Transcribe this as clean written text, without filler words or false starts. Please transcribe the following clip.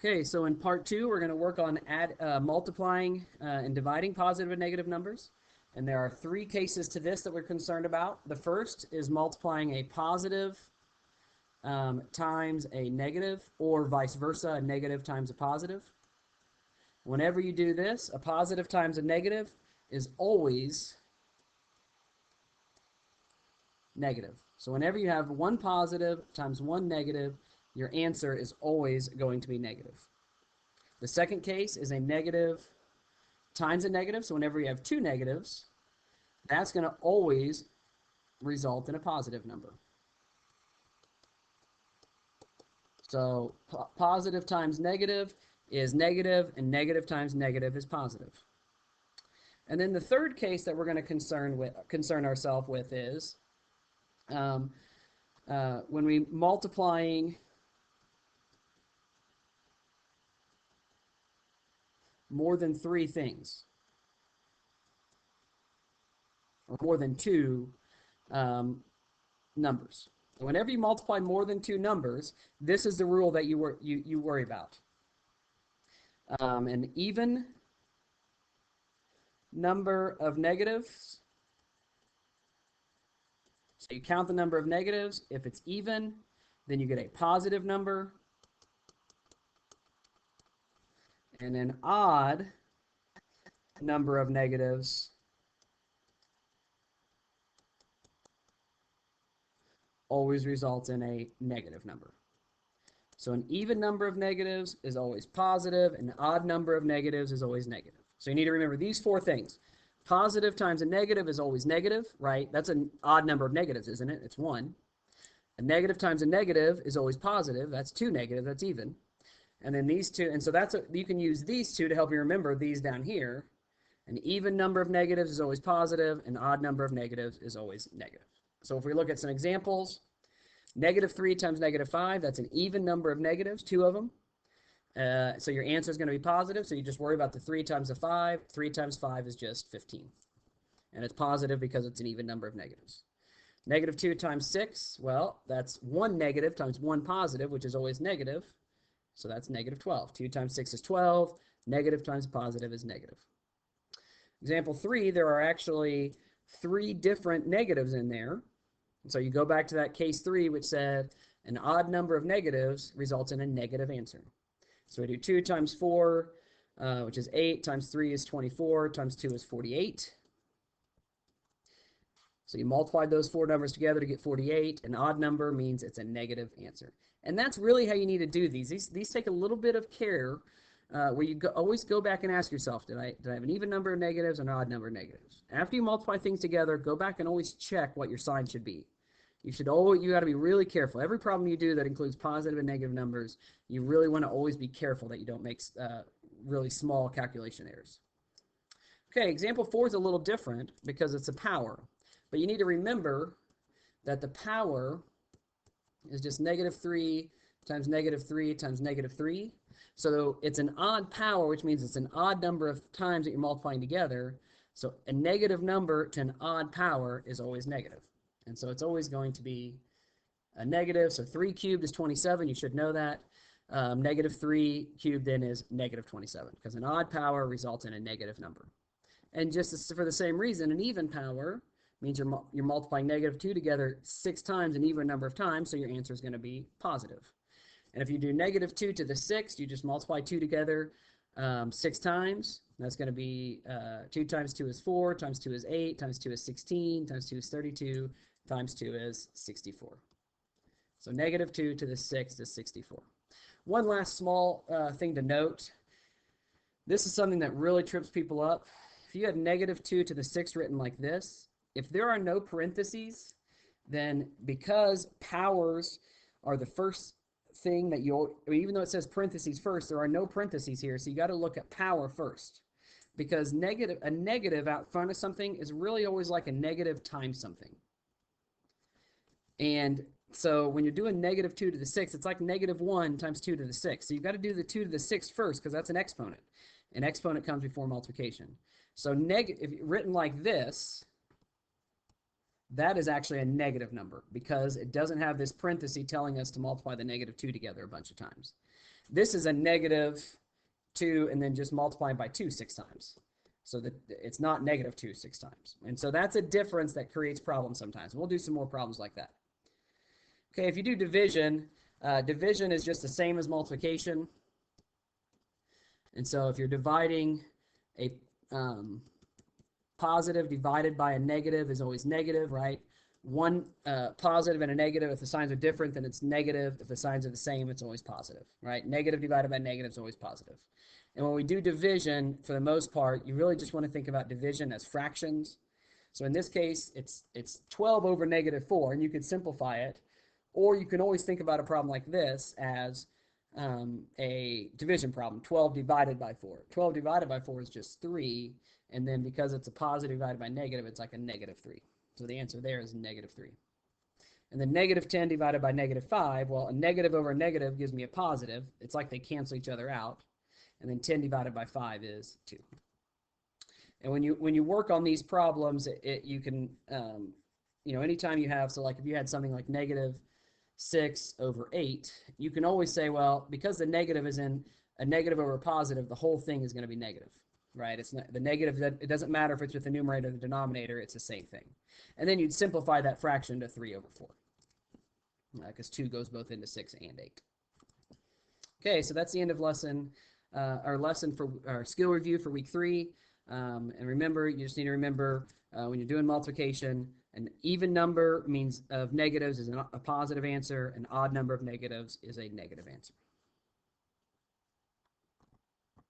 Okay, so in part 2, we're going to work on multiplying and dividing positive and negative numbers. And there are 3 cases to this that we're concerned about. The first is multiplying a positive times a negative, or vice versa, a negative times a positive. Whenever you do this, a positive times a negative is always negative. So whenever you have one positive times one negative, your answer is always going to be negative. The second case is a negative times a negative. So whenever you have 2 negatives, that's going to always result in a positive number. So positive times negative is negative, and negative times negative is positive. And then the third case that we're going to concern ourselves with is when we multiplying more than 3 things, or more than 2 numbers. Whenever you multiply more than 2 numbers, this is the rule that you worry about. An even number of negatives. So you count the number of negatives. If it's even, then you get a positive number. And an odd number of negatives always results in a negative number. So an even number of negatives is always positive, and an odd number of negatives is always negative. So you need to remember these 4 things. Positive times a negative is always negative, right? That's an odd number of negatives, isn't it? It's 1. A negative times a negative is always positive. That's 2 negatives. That's even. And then these 2, and so you can use these 2 to help you remember these down here. An even number of negatives is always positive. An odd number of negatives is always negative. So if we look at some examples, negative 3 times negative 5, that's an even number of negatives, 2 of them. So your answer is going to be positive, so you just worry about the 3 times the 5. 3 times 5 is just 15. And it's positive because it's an even number of negatives. Negative 2 times 6, well, that's 1 negative times 1 positive, which is always negative. So that's negative 12. 2 times 6 is 12. Negative times positive is negative. Example 3, there are actually 3 different negatives in there. So you go back to that case 3, which said an odd number of negatives results in a negative answer. So we do 2 times 4, which is 8, times 3 is 24, times 2 is 48. So you multiply those 4 numbers together to get 48. An odd number means it's a negative answer. And that's really how you need to do these. These take a little bit of care where you always go back and ask yourself, did I have an even number of negatives or an odd number of negatives? After you multiply things together, go back and always check what your sign should be. You got to be really careful. Every problem you do that includes positive and negative numbers, you really want to always be careful that you don't make really small calculation errors. Okay, example 4 is a little different because it's a power. But you need to remember that the power is just negative 3 times negative 3 times negative 3. So it's an odd power, which means it's an odd number of times that you're multiplying together. So a negative number to an odd power is always negative. And so it's always going to be a negative. So 3 cubed is 27. You should know that. Negative 3 cubed then is negative 27, because an odd power results in a negative number. And just for the same reason, an even power means you're multiplying negative 2 together 6 times an even number of times, so your answer is going to be positive. And if you do negative 2 to the 6th, you just multiply 2 together 6 times. That's going to be 2 times 2 is 4, times 2 is 8, times 2 is 16, times 2 is 32, times 2 is 64. So negative 2 to the 6th is 64. One last small thing to note. This is something that really trips people up. If you have negative 2 to the 6th written like this, if there are no parentheses, then because powers are the first thing that even though it says parentheses first, there are no parentheses here, so you got to look at power first. Because a negative out front of something is really always like a negative times something. And so when you're doing negative 2 to the 6th, it's like negative 1 times 2 to the 6th. So you've got to do the 2 to the 6th first, because that's an exponent. An exponent comes before multiplication. So if written like this, that is actually a negative number because it doesn't have this parenthesis telling us to multiply the negative 2 together a bunch of times. This is a negative 2 and then just multiplying by 2 6 times. So that it's not negative 2 6 times. And so that's a difference that creates problems sometimes. We'll do some more problems like that. Okay, if you do division, division is just the same as multiplication. And so if you're dividing a positive divided by a negative is always negative, right? One positive and a negative, if the signs are different, then it's negative. If the signs are the same, it's always positive, right? Negative divided by negative is always positive. And when we do division, for the most part, you really just want to think about division as fractions. So in this case, it's 12 over negative 4, and you could simplify it. Or you can always think about a problem like this as a division problem, 12 divided by 4. 12 divided by 4 is just 3, and then because it's a positive divided by negative, it's like a negative 3. So the answer there is negative 3. And then negative 10 divided by negative 5, well, a negative over a negative gives me a positive. It's like they cancel each other out. And then 10 divided by 5 is 2. And when you work on these problems, you can, anytime you have, so like if you had something like negative 6 over 8, you can always say, well, because the negative is in a negative over a positive, the whole thing is going to be negative, right? It's not the negative, it doesn't matter if it's with the numerator or the denominator, it's the same thing. And then you'd simplify that fraction to 3 over 4, because 2 goes both into 6 and 8. Okay, so that's the end of our lesson for our skill review for week 3. And remember, you just need to remember when you're doing multiplication, an even number means of negatives is a positive answer, an odd number of negatives is a negative answer.